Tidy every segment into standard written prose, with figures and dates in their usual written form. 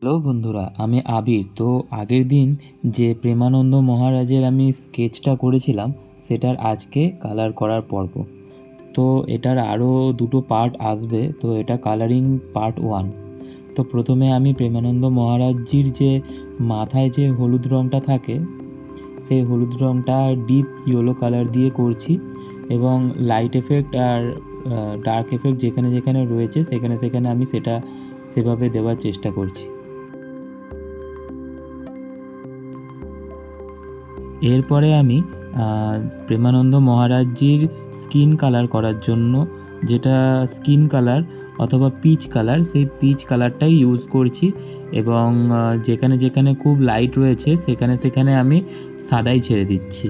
Hello বন্ধুরা, আমি আবির। তো আগের দিন যে প্রেমানন্দ মহারাজের আমি স্কেচটা করেছিলাম সেটার আজকে কালার করার পর্ব। তো এটার আরও দুটো পার্ট আসবে, তো এটা কালারিং পার্ট 1। তো প্রথমে আমি প্রেমানন্দ মহারাজজির যে মাথায় যে হলুদ রঙটা থাকে সেই হলুদ রঙটা ডিপ ইয়েলো কালার দিয়ে করছি, এবং লাইট এফেক্ট আর ডার্ক এফেক্ট যেখানে যেখানে রয়েছে সেখানে সেখানে আমি সেটা সেভাবে দেওয়ার চেষ্টা করছি। এরপরে আমি প্রেমানন্দ মহারাজজির স্কিন কালার করার জন্য, যেটা স্কিন কালার অথবা পিচ কালার, সেই পিচ কালারটাই ইউজ করছি, এবং যেখানে যেখানে খুব লাইট রয়েছে সেখানে সেখানে আমি সাদাই ছেড়ে দিচ্ছি।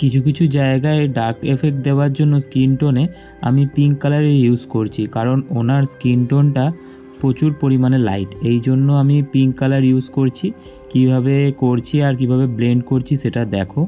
কিছু কিছু জায়গায় ডার্ক এফেক্ট দেওয়ার জন্য স্কিন টোনে আমি পিঙ্ক কালারের ইউজ করছি, কারণ ওনার স্কিন টোনটা প্রচুর পরিমাণে লাইট, এই জন্য আমি পিঙ্ক কালার ইউজ করছি। কিভাবে করছি আর কিভাবে ব্লেন্ড করছি সেটা দেখো।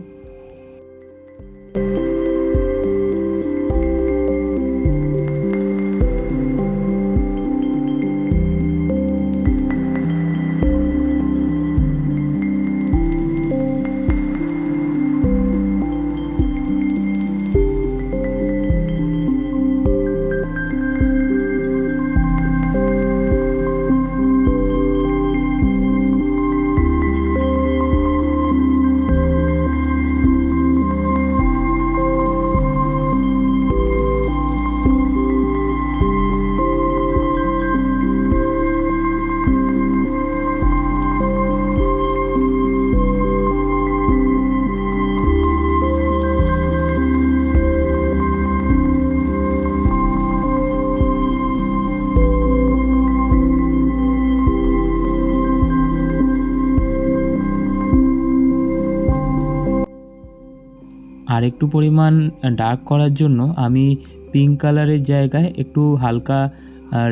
আর একটু পরিমাণ ডার্ক করার জন্য আমি পিঙ্ক কালারের জায়গায় একটু হালকা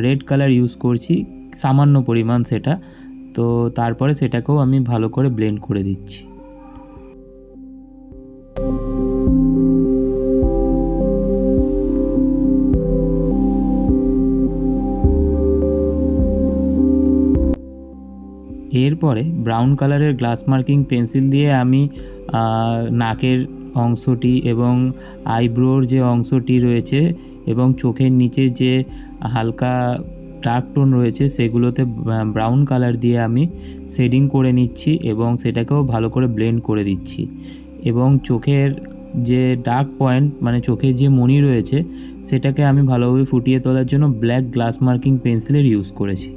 রেড কালার ইউজ করছি, সামান্য পরিমাণ সেটা। তো তারপরে সেটাকেও আমি ভালো করে ব্লেন্ড করে দিচ্ছি। এরপরে ব্রাউন কালারের গ্লাস মার্কিং পেন্সিল দিয়ে আমি নাকের অংশটি এবং আইব্রোর যে অংশটি রয়েছে এবং চোখের নিচে যে হালকা ডার্ক টোন রয়েছে সেগুলোতে ব্রাউন কালার দিয়ে আমি শেডিং করে নিচ্ছি, এবং সেটাকেও ভালো করে ব্লেন্ড করে দিচ্ছি। এবং চোখের যে ডার্ক পয়েন্ট, মানে চোখের যে মণি রয়েছে, সেটাকে আমি ভালোভাবে ফুটিয়ে তোলার জন্য ব্ল্যাক গ্লাস মার্কিং পেন্সিলের ইউজ করেছি।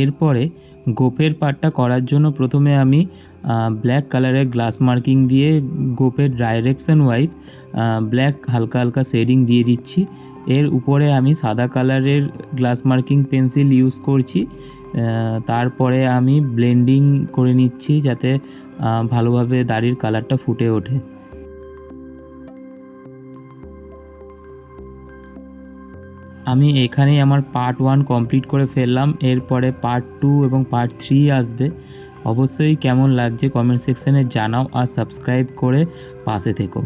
এরপরে গোপের পার্টটা করার জন্য প্রথমে আমি ব্ল্যাক কালারের গ্লাস মার্কিং দিয়ে গোপের ডাইরেকশন ওয়াইজ ব্ল্যাক হালকা হালকা শেডিং দিয়ে দিচ্ছি। এর উপরে আমি সাদা কালারের গ্লাস মার্কিং পেন্সিল ইউজ করছি। তারপরে আমি ব্লেন্ডিং করে নিচ্ছি যাতে ভালোভাবে দাড়ির কালারটা ফুটে ওঠে। আমি এখানেই আমার পার্ট 1 কমপ্লিট করে ফেললাম। এরপরে পার্ট 2 এবং পার্ট 3 আসবে। অবশ্যই কেমন লাগছে কমেন্ট সেকশানে জানাও, আর সাবস্ক্রাইব করে পাশে থেকো।